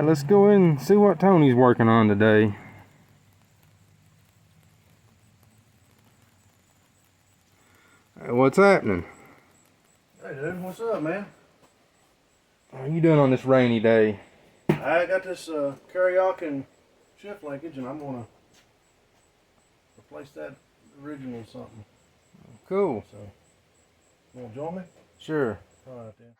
Alright, let's go in and see what Tony's working on today. What's happening? Hey dude, what's up, man? What are you doing on this rainy day? I got this KURYAKYN shift linkage and I'm gonna replace that original something. Cool. So, you wanna join me? Sure. Alright then.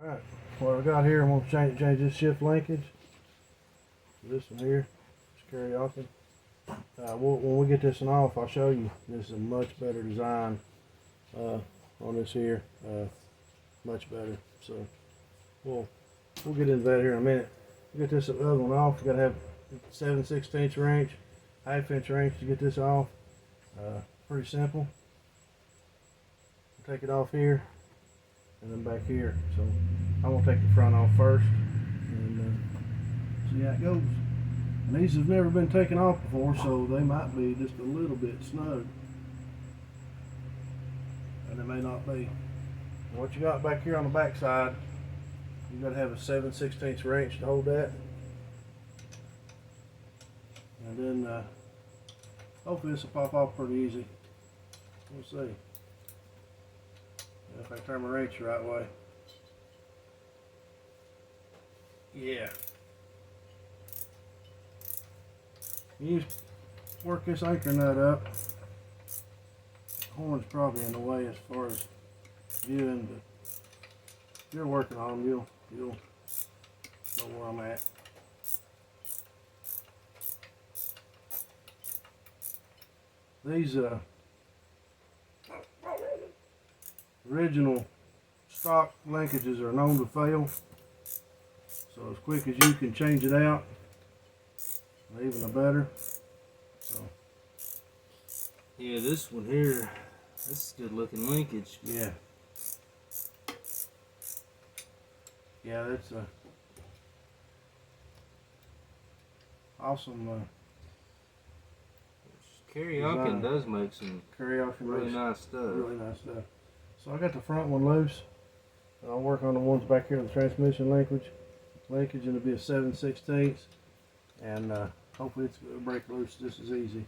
Alright, what I got here, I'm going to change this shift linkage. This one here, it's KURYAKYN. When we get this one off, I'll show you. This is a much better design on this here. Much better. So we'll get into that here in a minute. We'll get this other one off. You got to have 7/16 wrench, 1/2 inch wrench to get this off. Pretty simple. Take it off here. And then back here. So I'm gonna take the front off first and see how it goes. And these have never been taken off before, so they might be just a little bit snug, and it may not be. And what you got back here on the back side, you got to have a 7/16 wrench to hold that, and then hopefully this will pop off pretty easy. We'll see. If I turn my wrench the right way. Yeah. You just work this anchor nut up. The horn's probably in the way as far as viewing, but if you're working on them, you'll know where I'm at. These original stock linkages are known to fail, so as quick as you can change it out, even the better. So Yeah, this one here, this is good looking linkage. yeah, that's awesome. KURYAKYN does make some KURYAKYN really nice stuff. Really nice stuff. So I got the front one loose, and I'll work on the ones back here, the transmission linkage, and it'll be a 7/16, and hopefully it'll break loose just as easy.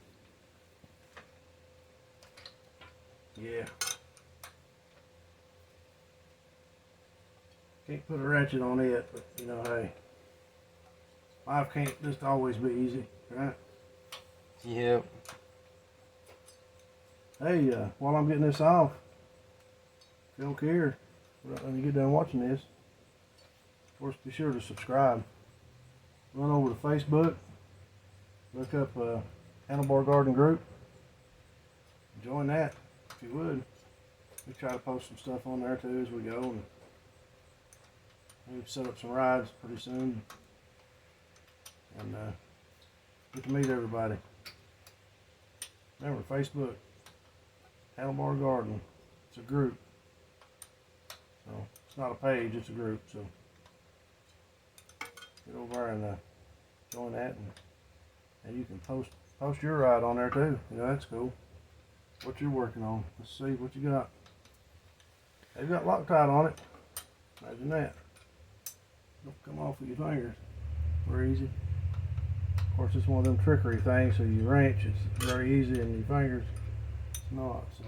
Yeah. Can't put a ratchet on it, but you know, hey, life can't just always be easy, right? Yep. Hey, while I'm getting this off, if you don't care, when you get done watching this, of course, be sure to subscribe. Run over to Facebook, look up Handlebar Garden Group, join that if you would. We try to post some stuff on there too as we go, and we've set up some rides pretty soon, and get to meet everybody. Remember, Facebook, Handlebar Garden, it's a group. So it's not a page, it's a group. So get over there and join that, and you can post your ride on there too. You know, that's cool. What you're working on. Let's see what you got. They've got Loctite on it. Imagine that. Don't come off with your fingers. Very easy. Of course, it's one of them trickery things. So you wrench, it's very easy, and your fingers, it's not. So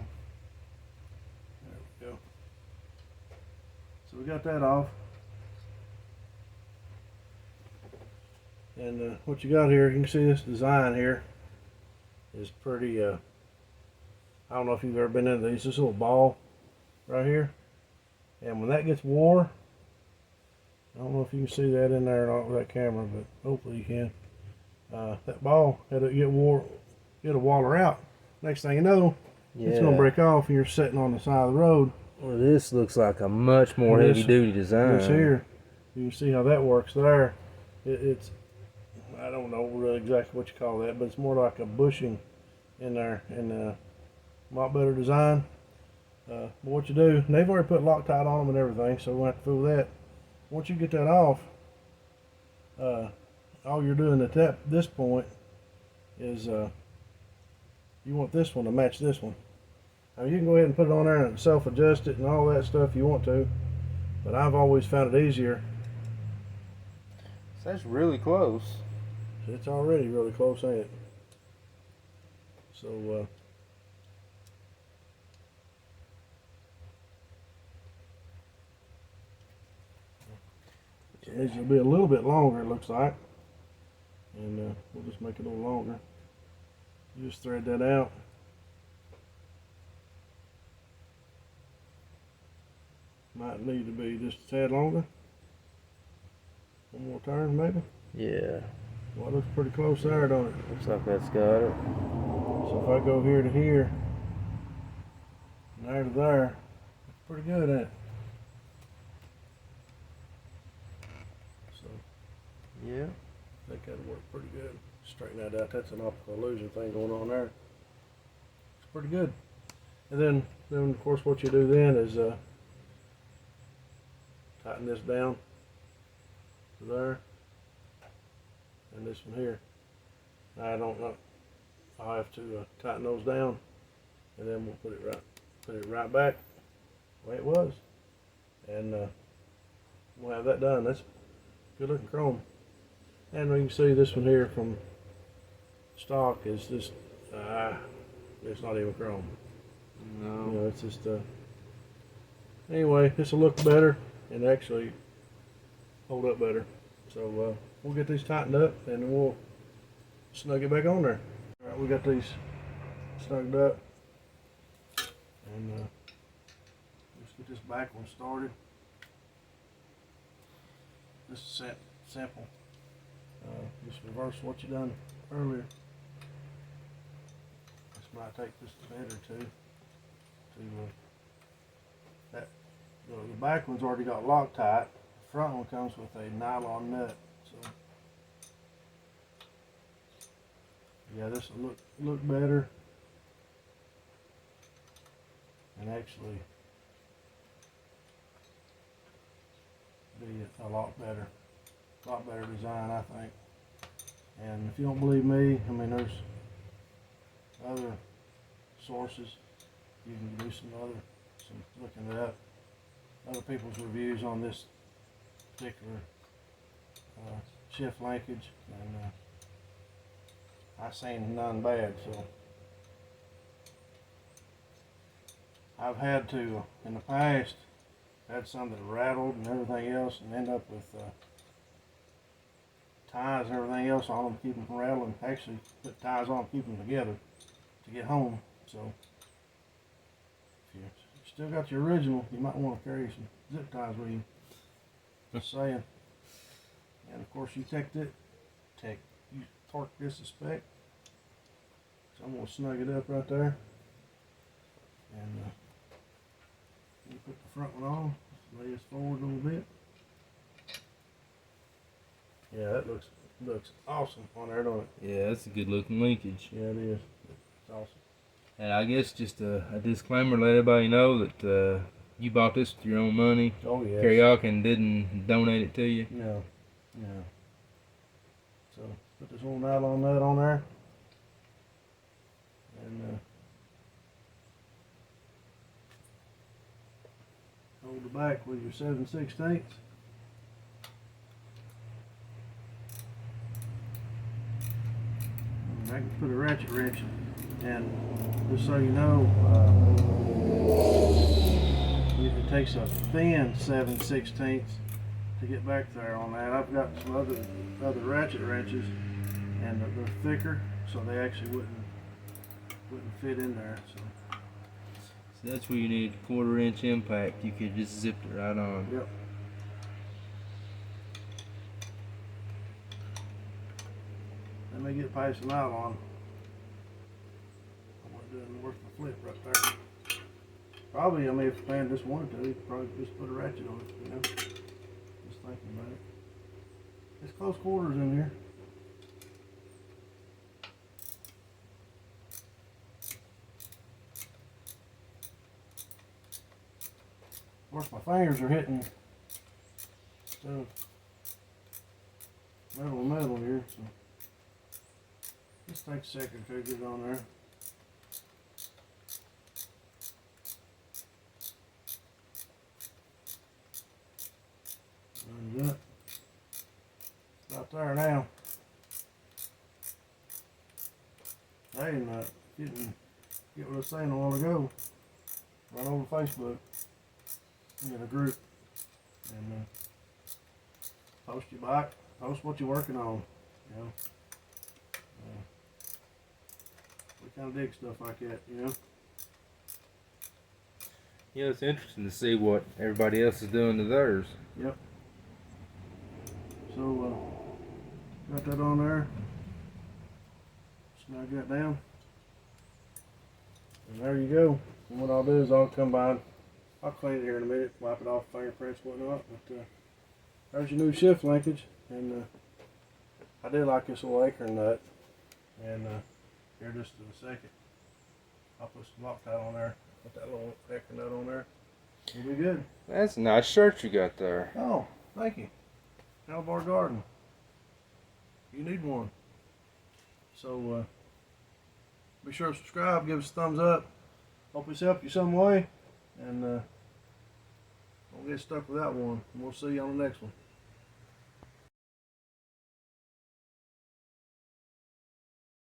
there we go. So we got that off. And what you got here, you can see this design here is pretty, I don't know if you've ever been into these, this little ball right here. And when that gets wore, I don't know if you can see that in there or not with that camera, but hopefully you can. That ball, it'll waller out. Next thing you know, it's going to break off and you're sitting on the side of the road. Well, this looks like a much more heavy duty design. This here, you can see how that works there. It's I don't know really exactly what you call that, but it's more like a bushing in there, and a lot better design. But what you do, and they've already put Loctite on them and everything, so we won't have to fool with that. Once you get that off, all you're doing at this point is you want this one to match this one. Now you can go ahead and put it on there and self-adjust it and all that stuff if you want to, but I've always found it easier. So that's really close. It's already really close, ain't it? So it needs to be a little bit longer, it looks like, and we'll just make it a little longer. You just thread that out. Might need to be just a tad longer. One more turn, maybe. Yeah. Well, it looks pretty close there, don't it? Looks like that's got it. So if I go here to here, and there to there, it's pretty good, ain't it? So Yeah. I think that'll work pretty good. Straighten that out. That's an optical illusion thing going on there. It's pretty good. And then of course what you do then is tighten this down to there, and this one here. I don't know. I'll have to tighten those down, and then we'll put it right back the way it was, and we'll have that done. That's good looking chrome. And you can see this one here from stock is just it's not even chrome. No. You know, it's just anyway, this will look better and actually hold up better. So we'll get these tightened up and we'll snug it back on there. All right, we got these snugged up, and let's get this back one started. This is simple. Just reverse what you done earlier. This might take just a minute or two to that. The back one's already got Loctite. The front one comes with a nylon nut. So yeah, this will look better, and actually be a lot better design, I think. And if you don't believe me, I mean, there's other sources. You can do some looking it up. Other people's reviews on this particular shift linkage, and I seen none bad. So I've had to in the past had some that rattled and everything else, and end up with ties and everything else on them to keep them from rattling. Actually put ties on, keep them together to get home. So if you still got your original, you might want to carry some zip ties with you. Just saying. And of course you you torque this a spec. So I'm going to snug it up right there. And you put the front one on, lay this forward a little bit. Yeah, that looks awesome on there, don't it? Yeah, that's a good looking linkage. Yeah, it is. It's awesome. And I guess just a disclaimer, let everybody know that you bought this with your own money. Oh yeah. KURYAKYN didn't donate it to you. No. So put this little nylon nut on there, and hold the back with your 7/16. I can put a ratchet wrench, and just so you know, it takes a thin 7/16 to get back there on that. I've got some other ratchet wrenches, and they're thicker, so they actually wouldn't fit in there. So that's where you need a 1/4 inch impact. You could just zip it right on. yep. Let me get past the nylon. I wasn't doing worth the flip right there. Probably, I mean, if the man just wanted to, he could probably just put a ratchet on it, you know. Just thinking about it. It's close quarters in here. course, my fingers are hitting stuff metal to metal here, so just take a second to get it on there. And that. Right there now. Hey, and didn't get what I was saying a while ago. Right over Facebook. We got a group. And post your bike. Post what you're working on. You know. We kind of dig stuff like that, you know. Yeah, it's interesting to see what everybody else is doing to theirs. Yep. So, got that on there. Snug that down. And there you go. And what I'll do is I'll come by, I'll clean it here in a minute, wipe it off, fingerprints, whatnot. But there's your new shift linkage. And I do like this little acorn nut. And here just in a second, I'll put some Loctite on there. Put that little acorn nut on there. It'll be good. That's a nice shirt you got there. Oh, thank you. Alvar Garden. You need one. So be sure to subscribe, give us a thumbs up. Hope this helped you some way. And don't get stuck without one. And we'll see you on the next one.